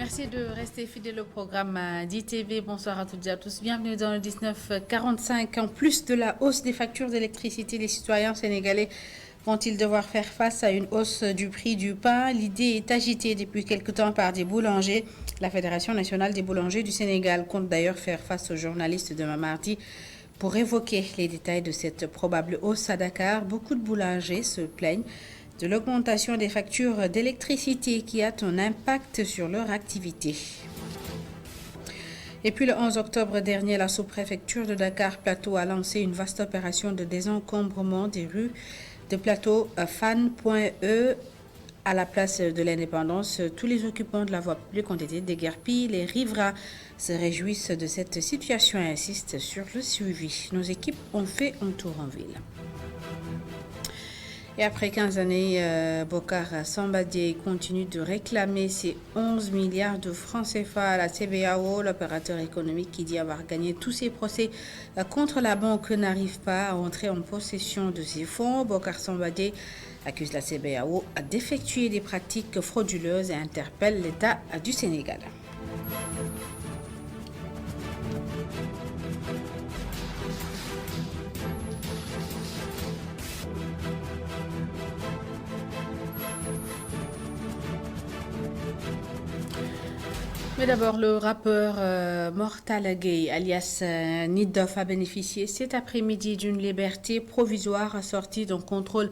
Merci de rester fidèle au programme d'ITV. Bonsoir à toutes et à tous. Bienvenue dans le 1945. En plus de la hausse des factures d'électricité, les citoyens sénégalais vont-ils devoir faire face à une hausse du prix du pain? L'idée est agitée depuis quelque temps par des boulangers. La Fédération nationale des boulangers du Sénégal compte d'ailleurs faire face aux journalistes demain mardi pour évoquer les détails de cette probable hausse à Dakar. Beaucoup de boulangers se plaignent de l'augmentation des factures d'électricité qui a un impact sur leur activité. Et puis le 11 octobre dernier, la sous-préfecture de Dakar Plateau a lancé une vaste opération de désencombrement des rues de Plateau Fan.e à la place de l'indépendance. Tous les occupants de la voie publique ont été déguerpis. Les riverains se réjouissent de cette situation et insistent sur le suivi. Nos équipes ont fait un tour en ville. Et après 15 années, Bokar Sambadé continue de réclamer ses 11 milliards de francs CFA à la CBAO. L'opérateur économique qui dit avoir gagné tous ses procès contre la banque n'arrive pas à entrer en possession de ses fonds. Bokar Sambadé accuse la CBAO d'effectuer des pratiques frauduleuses et interpelle l'État du Sénégal. Mais d'abord, le rappeur Mortal Gay, alias Niddoff, a bénéficié cet après-midi d'une liberté provisoire assortie d'un contrôle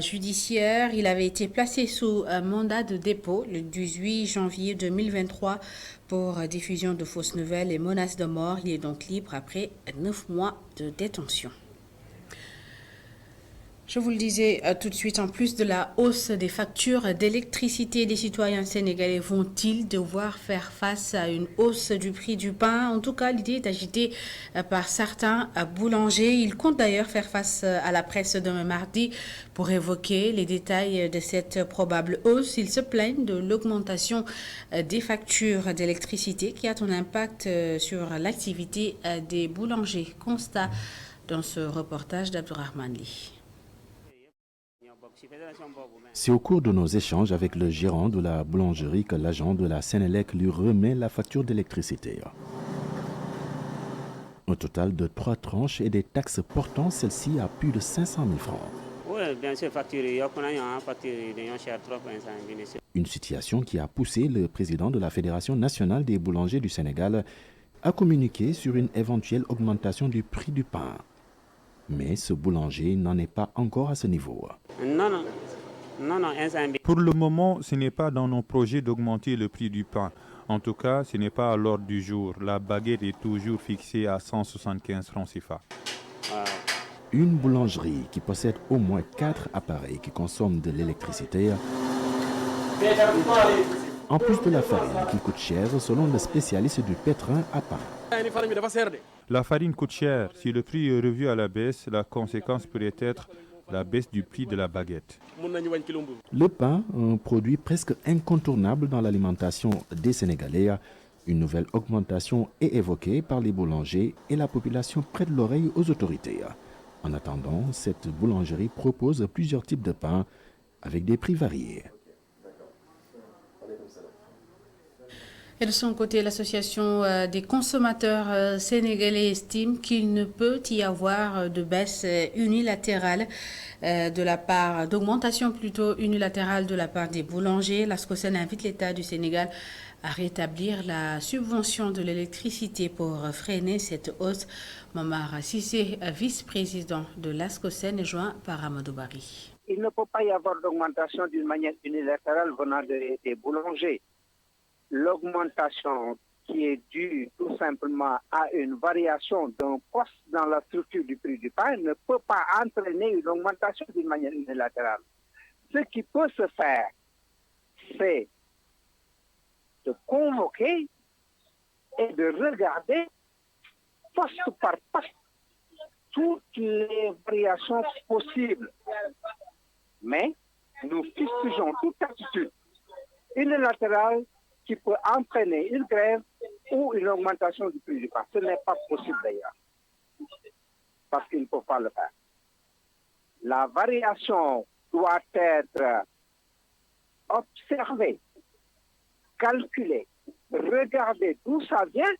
judiciaire. Il avait été placé sous mandat de dépôt le 18 janvier 2023 pour diffusion de fausses nouvelles et menaces de mort. Il est donc libre après 9 mois de détention. Je vous le disais tout de suite, en plus de la hausse des factures d'électricité, les citoyens sénégalais vont-ils devoir faire face à une hausse du prix du pain? En tout cas, l'idée est agitée par certains boulangers. Ils comptent d'ailleurs faire face à la presse demain mardi pour évoquer les détails de cette probable hausse. Ils se plaignent de l'augmentation des factures d'électricité qui a un impact sur l'activité des boulangers. Constat dans ce reportage d'Abdourahmane Ly. C'est au cours de nos échanges avec le gérant de la boulangerie que l'agent de la Sénélec lui remet la facture d'électricité. Un total de 3 tranches et des taxes portant celle-ci à plus de 500 000 francs. Oui, bien sûr, Une situation qui a poussé le président de la Fédération nationale des boulangers du Sénégal à communiquer sur une éventuelle augmentation du prix du pain. Mais ce boulanger n'en est pas encore à ce niveau. Non. Pour le moment, ce n'est pas dans nos projets d'augmenter le prix du pain. En tout cas, ce n'est pas à l'ordre du jour. La baguette est toujours fixée à 175 francs CFA. Une boulangerie qui possède au moins 4 appareils qui consomment de l'électricité, en plus de la farine qui coûte cher selon le spécialiste du pétrin à pain. La farine coûte cher. Si le prix est revu à la baisse, la conséquence pourrait être la baisse du prix de la baguette. Le pain, un produit presque incontournable dans l'alimentation des Sénégalais, une nouvelle augmentation est évoquée par les boulangers et la population prête l'oreille aux autorités. En attendant, cette boulangerie propose plusieurs types de pain avec des prix variés. Et de son côté, l'association des consommateurs sénégalais estime qu'il ne peut y avoir de baisse unilatérale d'augmentation plutôt unilatérale de la part des boulangers. L'ASCOSEN invite l'État du Sénégal à rétablir la subvention de l'électricité pour freiner cette hausse. Mamar Sissé, vice-président de l'ASCOSEN, est joint par Amadou Bari. Il ne peut pas y avoir d'augmentation d'une manière unilatérale venant des boulangers. L'augmentation qui est due tout simplement à une variation d'un poste dans la structure du prix du pain ne peut pas entraîner une augmentation d'une manière unilatérale. Ce qui peut se faire, c'est de convoquer et de regarder poste par poste toutes les variations possibles. Mais nous fustigeons toute attitude unilatérale qui peut entraîner une grève ou une augmentation du prix du pain. Ce n'est pas possible d'ailleurs, parce qu'il ne faut pas le faire. La variation doit être observée, calculée regarder d'où ça vient.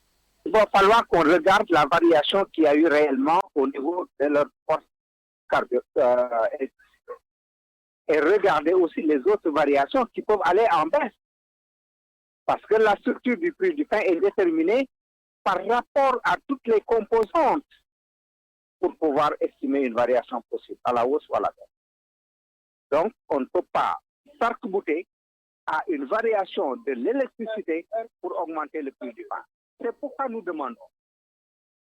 Il va falloir qu'on regarde la variation qu'il y a eu réellement au niveau de leur force et regarder aussi les autres variations qui peuvent aller en baisse. Parce que la structure du prix du pain est déterminée par rapport à toutes les composantes pour pouvoir estimer une variation possible, à la hausse ou à la baisse. Donc, on ne peut pas s'arc-bouter à une variation de l'électricité pour augmenter le prix du pain. C'est pourquoi nous demandons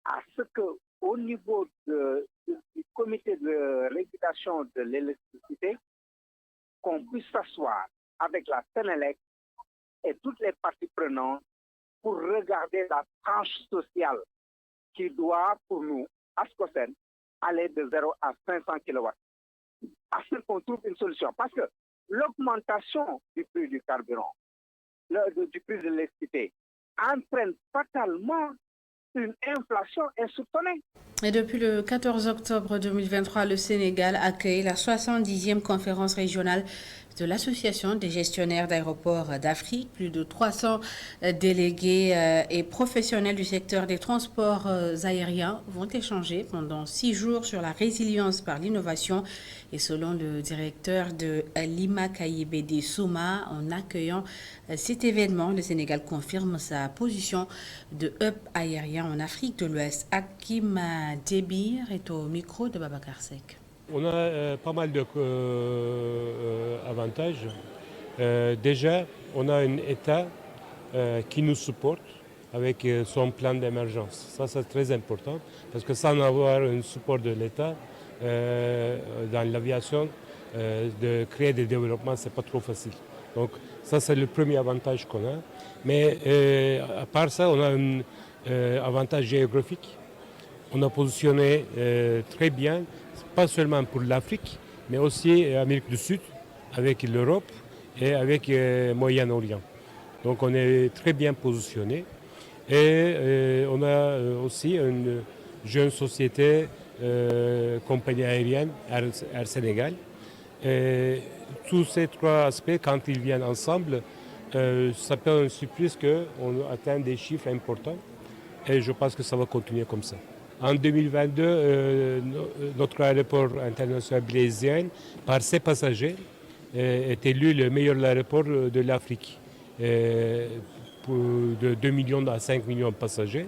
à ce qu'au niveau du comité de régulation de l'électricité, qu'on puisse s'asseoir avec la Sénélec et toutes les parties prenantes pour regarder la tranche sociale qui doit, pour nous, à SCOSEN, aller de 0 à 500 kW. À ce qu'on trouve une solution. Parce que l'augmentation du prix du carburant, du prix de l'électricité, entraîne fatalement une inflation insoupçonnée. Et depuis le 14 octobre 2023, le Sénégal accueille la 70e conférence régionale de l'Association des gestionnaires d'aéroports d'Afrique. Plus de 300 délégués et professionnels du secteur des transports aériens vont échanger pendant 6 jours sur la résilience par l'innovation. Et selon le directeur de Lima Kayibede Souma, en accueillant cet événement, le Sénégal confirme sa position de hub aérien en Afrique de l'Ouest. Hakim Débir est au micro de Babacar Seck. On a pas mal d'avantages. Déjà, on a un État qui nous supporte avec son plan d'émergence. Ça, c'est très important parce que sans avoir un support de l'État dans l'aviation, de créer des développements, c'est pas trop facile. Donc, ça, c'est le premier avantage qu'on a. Mais à part ça, on a un avantage géographique. On a positionné très bien, pas seulement pour l'Afrique, mais aussi l'Amérique du Sud, avec l'Europe et avec le Moyen-Orient. Donc on est très bien positionné. Et on a aussi une jeune société, compagnie aérienne, Air Sénégal. Et tous ces trois aspects, quand ils viennent ensemble, ça peut être une surprise qu'on atteint des chiffres importants. Et je pense que ça va continuer comme ça. En 2022, notre aéroport international blaisien, par ses passagers, est élu le meilleur aéroport de l'Afrique, de 2 millions à 5 millions de passagers.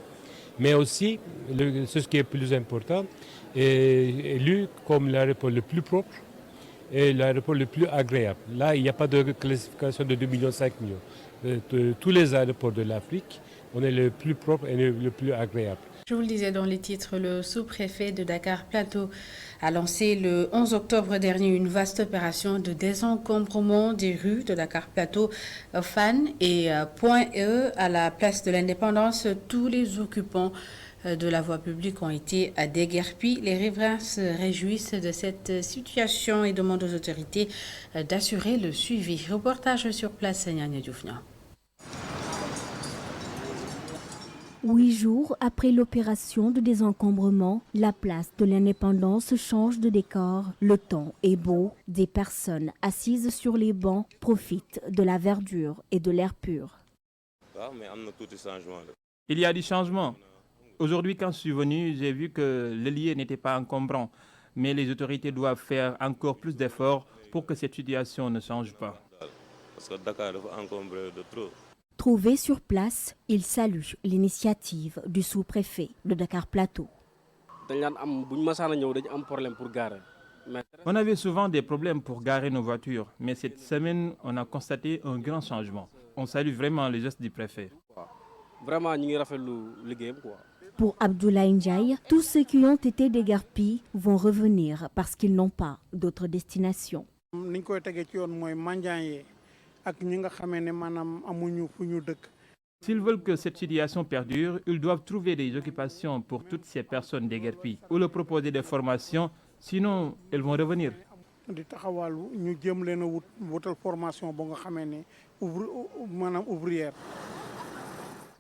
Mais aussi, ce qui est plus important, est élu comme l'aéroport le plus propre et l'aéroport le plus agréable. Là, il n'y a pas de classification de 2 millions, 5 millions. Tous les aéroports de l'Afrique, on est le plus propre et le plus agréable. Je vous le disais dans les titres, le sous-préfet de Dakar Plateau a lancé le 11 octobre dernier une vaste opération de désencombrement des rues de Dakar Plateau, Fan et Point E à la place de l'Indépendance. Tous les occupants de la voie publique ont été déguerpis. Les riverains se réjouissent de cette situation et demandent aux autorités d'assurer le suivi. Reportage sur place, Nyanya Dioufnia. 8 jours après l'opération de désencombrement, la place de l'Indépendance change de décor. Le temps est beau. Des personnes assises sur les bancs profitent de la verdure et de l'air pur. Il y a du changement. Aujourd'hui, quand je suis venu, j'ai vu que le lieu n'était pas encombrant. Mais les autorités doivent faire encore plus d'efforts pour que cette situation ne change pas. Parce que Dakar est encombré de trop. Trouvé sur place, il salue l'initiative du sous-préfet de Dakar Plateau. On avait souvent des problèmes pour garer nos voitures, mais cette semaine, on a constaté un grand changement. On salue vraiment les gestes du préfet. Pour Abdoulaye Ndiaye, tous ceux qui ont été déguerpis vont revenir parce qu'ils n'ont pas d'autre destination. S'ils veulent que cette situation perdure, ils doivent trouver des occupations pour toutes ces personnes déguerpies ou leur proposer des formations, sinon elles vont revenir.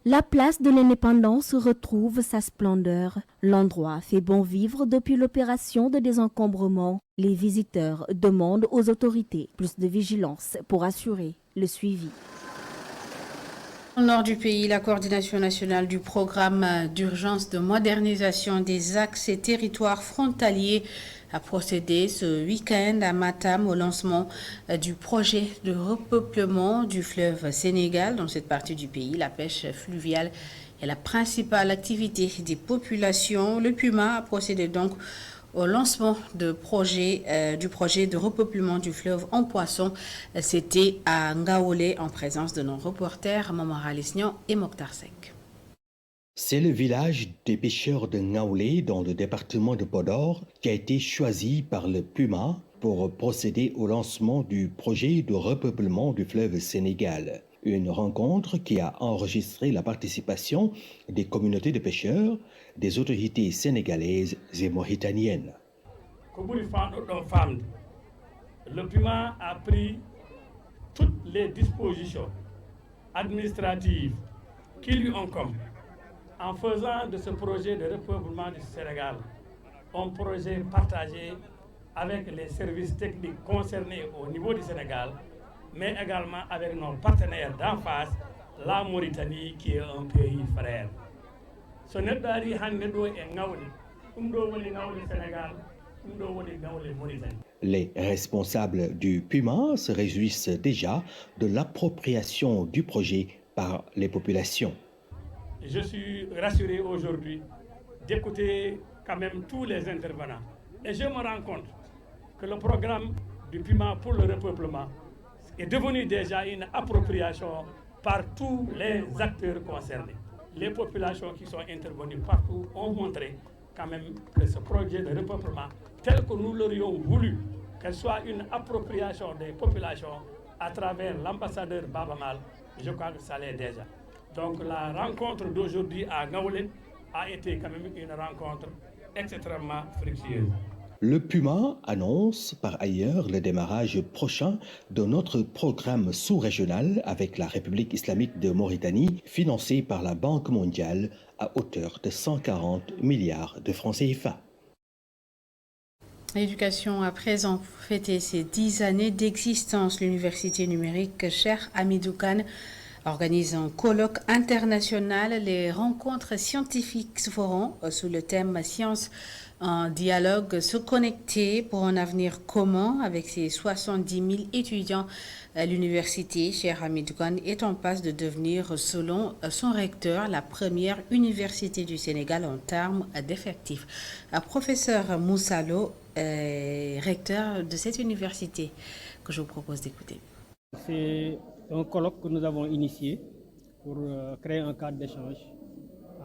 La place de l'Indépendance retrouve sa splendeur. L'endroit fait bon vivre depuis l'opération de désencombrement. Les visiteurs demandent aux autorités plus de vigilance pour assurer le suivi. Au nord du pays, la coordination nationale du programme d'urgence de modernisation des axes et territoires frontaliers a procédé ce week-end à Matam au lancement du projet de repeuplement du fleuve Sénégal. Dans cette partie du pays, la pêche fluviale est la principale activité des populations. Le PUMA a procédé donc au lancement du projet de repeuplement du fleuve en poisson. C'était à Ngaolé en présence de nos reporters Mamara Lisnian et Mokhtar Sek. C'est le village des pêcheurs de Ngaolé dans le département de Podor qui a été choisi par le PUMA pour procéder au lancement du projet de repeuplement du fleuve Sénégal. Une rencontre qui a enregistré la participation des communautés de pêcheurs, des autorités sénégalaises et mauritaniennes. Le PUMA a pris toutes les dispositions administratives qui lui incombent en faisant de ce projet de repeuplement du Sénégal un projet partagé avec les services techniques concernés au niveau du Sénégal, mais également avec nos partenaires d'en face, la Mauritanie, qui est un pays frère. Ce n'est pas Sénégal, les responsables du PUMA se réjouissent déjà de l'appropriation du projet par les populations. Je suis rassuré aujourd'hui d'écouter quand même tous les intervenants. Et je me rends compte que le programme du PUMA pour le repeuplement est devenu déjà une appropriation par tous les acteurs concernés. Les populations qui sont intervenues partout ont montré quand même que ce projet de repeuplement, tel que nous l'aurions voulu, qu'elle soit une appropriation des populations à travers l'ambassadeur Baba Mal, je crois que ça l'est déjà. Donc la rencontre d'aujourd'hui à Ngaolé a été quand même une rencontre extrêmement fructueuse. Le PUMA annonce par ailleurs le démarrage prochain de notre programme sous-régional avec la République islamique de Mauritanie, financé par la Banque mondiale à hauteur de 140 milliards de francs CFA. L'éducation à présent fêté ses 10 années d'existence. L'université numérique Cheikh Hamidou Kane organise un colloque international. Les rencontres scientifiques se feront sous le thème Science en dialogue, se connecter pour un avenir commun. Avec ses 70 000 étudiants, l'université Cheikh Hamidou Kane est en passe de devenir, selon son recteur, la première université du Sénégal en termes d'effectifs. Professeur Moussalo, recteur de cette université, que je vous propose d'écouter. C'est un colloque que nous avons initié pour créer un cadre d'échange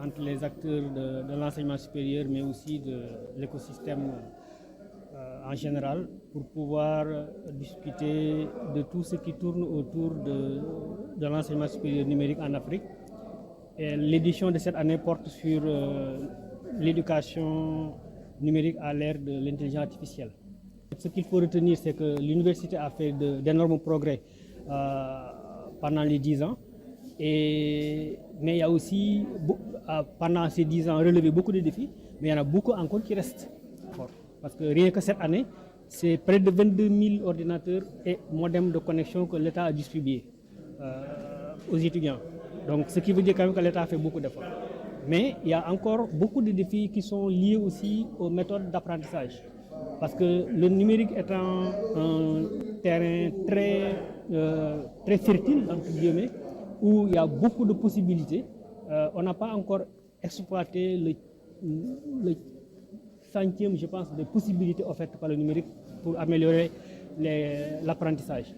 entre les acteurs de l'enseignement supérieur, mais aussi de l'écosystème en général, pour pouvoir discuter de tout ce qui tourne autour de l'enseignement supérieur numérique en Afrique. Et l'édition de cette année porte sur l'éducation numérique à l'ère de l'intelligence artificielle. Ce qu'il faut retenir, c'est que l'université a fait d'énormes progrès pendant les 10 ans. Mais il y a aussi, pendant ces 10 ans, relevé beaucoup de défis, mais il y en a beaucoup encore qui restent. Parce que rien que cette année, c'est près de 22 000 ordinateurs et modems de connexion que l'État a distribués aux étudiants. Donc, ce qui veut dire quand même que l'État a fait beaucoup d'efforts. Mais il y a encore beaucoup de défis qui sont liés aussi aux méthodes d'apprentissage. Parce que le numérique étant un terrain très fertile, entre guillemets, où il y a beaucoup de possibilités, on n'a pas encore exploité le centième, je pense, des possibilités offertes par le numérique pour améliorer l'apprentissage.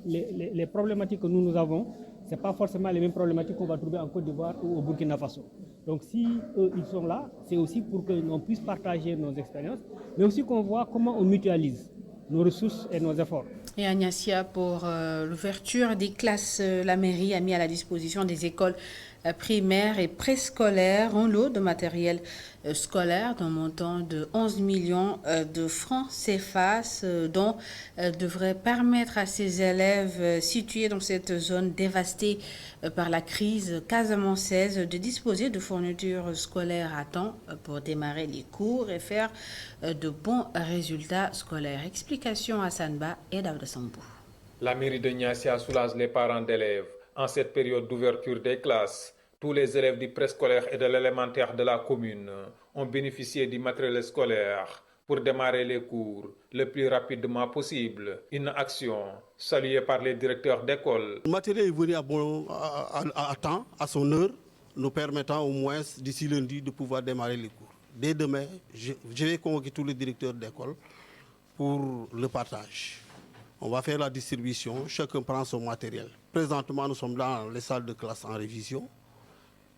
Les problématiques que nous avons, ce n'est pas forcément les mêmes problématiques qu'on va trouver en Côte d'Ivoire ou au Burkina Faso. Donc si eux, ils sont là, c'est aussi pour que l'on puisse partager nos expériences, mais aussi qu'on voit comment on mutualise nos ressources et nos efforts. Et à Niassia, pour l'ouverture des classes, la mairie a mis à la disposition des écoles primaires et préscolaires un lot de matériel scolaire d'un montant de 11 millions de francs CFA, dont devrait permettre à ces élèves situés dans cette zone dévastée par la crise casamançaise de disposer de fournitures scolaires à temps pour démarrer les cours et faire de bons résultats scolaires. Explication à Sanba et Daouda Sambou. La mairie de Niassia soulage les parents d'élèves En cette période d'ouverture des classes, tous les élèves du préscolaire et de l'élémentaire de la commune ont bénéficié du matériel scolaire pour démarrer les cours le plus rapidement possible. Une action saluée par les directeurs d'école. Le matériel est venu à temps, à son heure, nous permettant au moins d'ici lundi de pouvoir démarrer les cours. Dès demain, je vais convoquer tous les directeurs d'école pour le partage. On va faire la distribution, chacun prend son matériel. Présentement, nous sommes dans les salles de classe en révision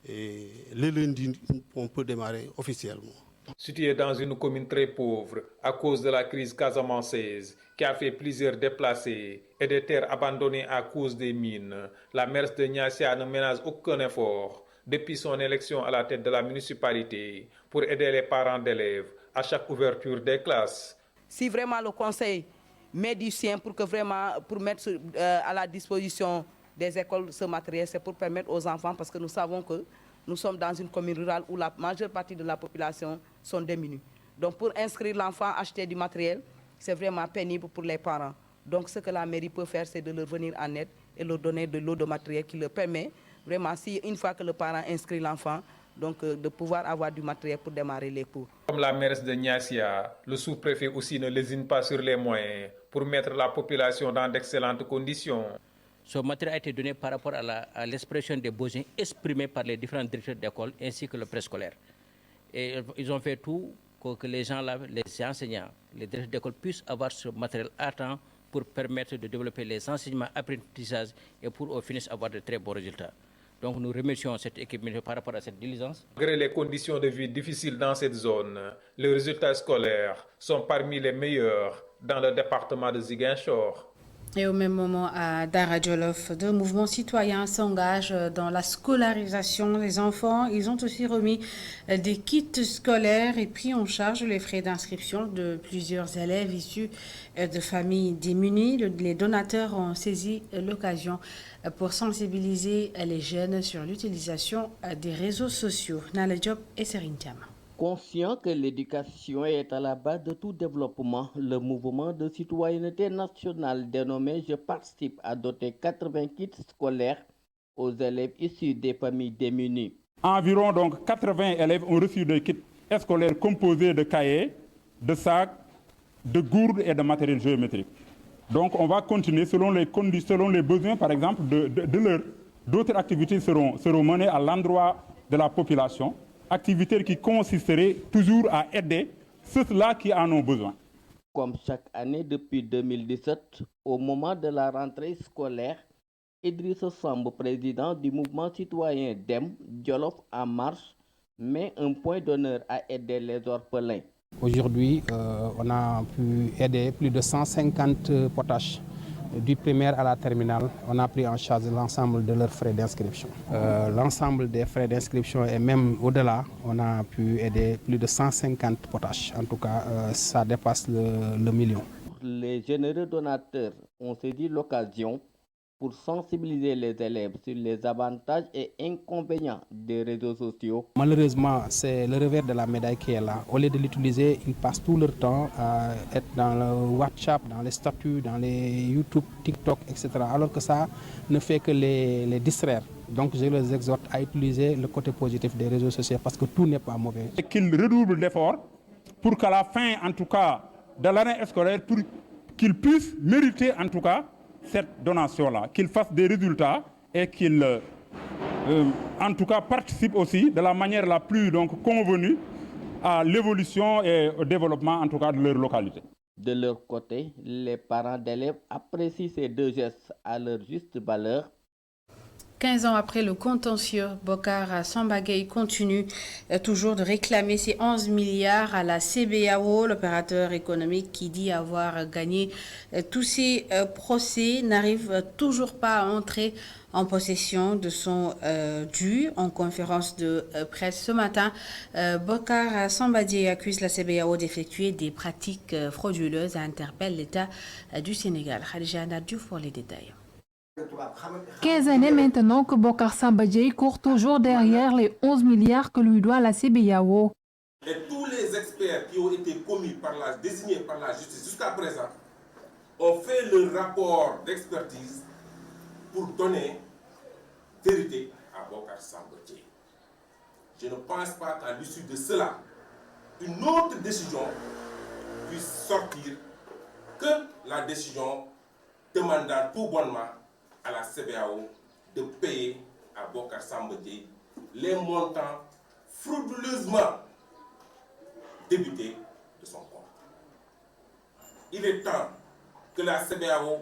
et le lundi, on peut démarrer officiellement. Située dans une commune très pauvre à cause de la crise casamançaise qui a fait plusieurs déplacés et des terres abandonnées à cause des mines, la maire de Niassia ne ménage aucun effort depuis son élection à la tête de la municipalité pour aider les parents d'élèves à chaque ouverture des classes. Si vraiment le conseil met du sien pour mettre à la disposition des écoles ce matériel, c'est pour permettre aux enfants, parce que nous savons que nous sommes dans une commune rurale où la majeure partie de la population sont démunies. Donc pour inscrire l'enfant, acheter du matériel, c'est vraiment pénible pour les parents. Donc ce que la mairie peut faire, c'est de leur venir en aide et leur donner de l'eau de matériel qui leur permet, vraiment, si une fois que le parent inscrit l'enfant, donc de pouvoir avoir du matériel pour démarrer les cours. Comme la mairesse de Niassia, le sous-préfet aussi ne lésine pas sur les moyens pour mettre la population dans d'excellentes conditions. Ce matériel a été donné par rapport à l'expression des besoins exprimés par les différents directeurs d'école ainsi que le préscolaire. Et ils ont fait tout pour que les gens, les enseignants, les directeurs d'école puissent avoir ce matériel à temps pour permettre de développer les enseignements, apprentissages et pour au final avoir de très bons résultats. Donc nous remercions cette équipe par rapport à cette diligence. Malgré les conditions de vie difficiles dans cette zone, les résultats scolaires sont parmi les meilleurs dans le département de Ziguinchor. Et au même moment, à Dara Djolof, deux mouvements citoyens s'engagent dans la scolarisation des enfants. Ils ont aussi remis des kits scolaires et pris en charge les frais d'inscription de plusieurs élèves issus de familles démunies. Les donateurs ont saisi l'occasion pour sensibiliser les jeunes sur l'utilisation des réseaux sociaux. Nala Diop et Serine Thiam. Conscient que l'éducation est à la base de tout développement, le mouvement de citoyenneté nationale dénommé « Je participe » a doté 80 kits scolaires aux élèves issus des familles démunies. Environ donc 80 élèves ont reçu des kits scolaires composés de cahiers, de sacs, de gourdes et de matériel géométrique. Donc on va continuer selon les besoins, par exemple, de l'heure. D'autres activités seront menées à l'endroit de la population. Activités qui consisteraient toujours à aider ceux-là qui en ont besoin. Comme chaque année depuis 2017, au moment de la rentrée scolaire, Idrissa Samb, président du mouvement citoyen DEM, Djolof en marche, met un point d'honneur à aider les orphelins. Aujourd'hui, on a pu aider plus de 150 potaches. Du primaire à la terminale, on a pris en charge l'ensemble de leurs frais d'inscription. L'ensemble des frais d'inscription et même au-delà, on a pu aider plus de 150 potaches. En tout cas, ça dépasse le million. Les généreux donateurs ont saisi l'occasion pour sensibiliser les élèves sur les avantages et inconvénients des réseaux sociaux. Malheureusement, c'est le revers de la médaille qui est là. Au lieu de l'utiliser, ils passent tout leur temps à être dans le WhatsApp, dans les statuts, dans les YouTube, TikTok, etc. Alors que ça ne fait que les distraire. Donc je les exhorte à utiliser le côté positif des réseaux sociaux parce que tout n'est pas mauvais. Et qu'ils redoublent d'efforts pour qu'à la fin, en tout cas, de l'année scolaire, pour qu'ils puissent mériter, en tout cas, cette donation-là, qu'ils fassent des résultats et qu'ils, en tout cas, participent aussi de la manière la plus convenue à l'évolution et au développement, en tout cas, de leur localité. De leur côté, les parents d'élèves apprécient ces deux gestes à leur juste valeur. 15 ans après le contentieux, Bokar Sambagay continue toujours de réclamer ses 11 milliards à la CBAO. L'opérateur économique qui dit avoir gagné tous ces procès n'arrive toujours pas à entrer en possession de son dû. En conférence de presse ce matin, Bokar Sambagay accuse la CBAO d'effectuer des pratiques frauduleuses et interpelle l'État du Sénégal. Khadija Nadjouf pour les détails. 15 années maintenant que Bokar Sambagay court toujours derrière les 11 milliards que lui doit la CBAO. Et tous les experts qui ont été désignés par la justice jusqu'à présent ont fait le rapport d'expertise pour donner vérité à Bocar Samba Dièye. Je ne pense pas qu'à l'issue de cela, une autre décision puisse sortir que la décision demandant tout bonnement à la CBAO de payer à Bocar Samba Dièye les montants frauduleusement débités de son compte. Il est temps que la CBAO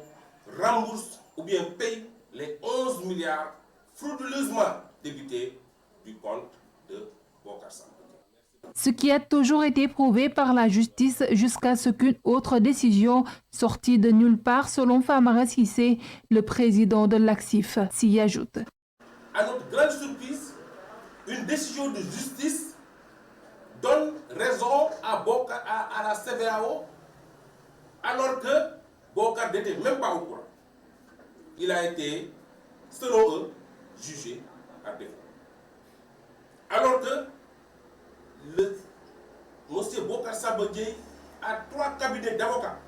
rembourse ou bien paye les 11 milliards frauduleusement débités du compte de Bocar Samba Dièye. Ce qui a toujours été prouvé par la justice jusqu'à ce qu'une autre décision sortie de nulle part, selon Famara Cissé, le président de l'ACSIF, s'y ajoute. À notre grande surprise, une décision de justice donne raison à la CBAO alors que Bocar n'était même pas au courant. Il a été, selon eux, jugé à défaut. Alors que monsieur Bocar Samba Dièye a 3 cabinets d'avocats.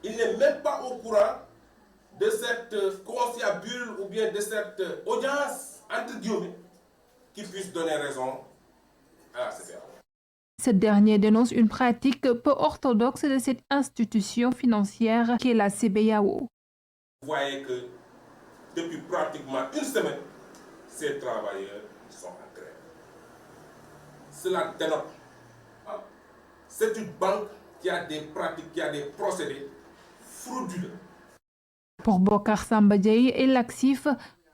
Il n'est même pas au courant de cette conciliabule ou bien de cette audience, entre guillemets, qui puisse donner raison à la CBAO. Cette dernière dénonce une pratique peu orthodoxe de cette institution financière qu'est la CBAO. Vous voyez que depuis pratiquement une semaine, ces travailleurs sont en grève. Cela dénote. C'est une banque qui a des pratiques, qui a des procédés frauduleux. Pour Bocar Samba Dièye et l'ACSIF,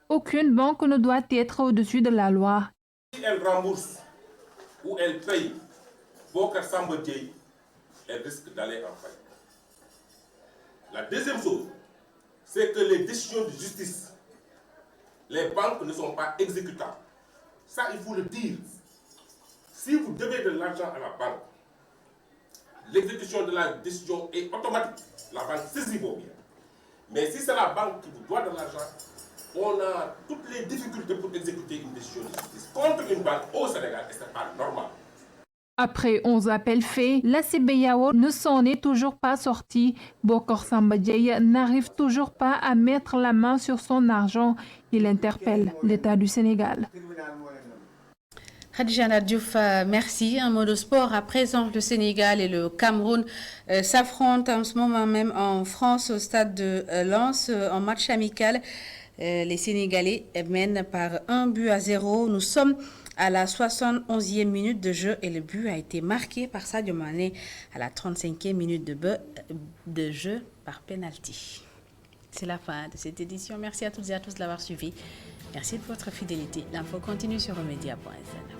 aucune banque ne doit être au-dessus de la loi. Si elle rembourse ou elle paye Bocar Samba Dièye, elle risque d'aller en faillite. La deuxième chose, c'est que les décisions de justice, les banques ne sont pas exécutables. Ça, il faut le dire. Si vous devez de l'argent à la banque, l'exécution de la décision est automatique. La banque saisit vos biens. Mais si c'est la banque qui vous doit de l'argent, on a toutes les difficultés pour exécuter une décision de justice contre une banque au Sénégal et ce n'est pas normal. Après 11 appels faits, la CBAO ne s'en est toujours pas sortie. Bocar Samba Dièye n'arrive toujours pas à mettre la main sur son argent. Il interpelle l'État du Sénégal. Khadija Diouf, merci. Un mot de sport. À présent, le Sénégal et le Cameroun s'affrontent en ce moment même en France au stade de Lens en match amical. Les Sénégalais mènent par 1-0. Nous sommes à la 71e minute de jeu et le but a été marqué par Sadio Mané à la 35e minute de jeu par penalty. C'est la fin de cette édition. Merci à toutes et à tous de l'avoir suivi. Merci de votre fidélité. L'info continue sur remedia.sn.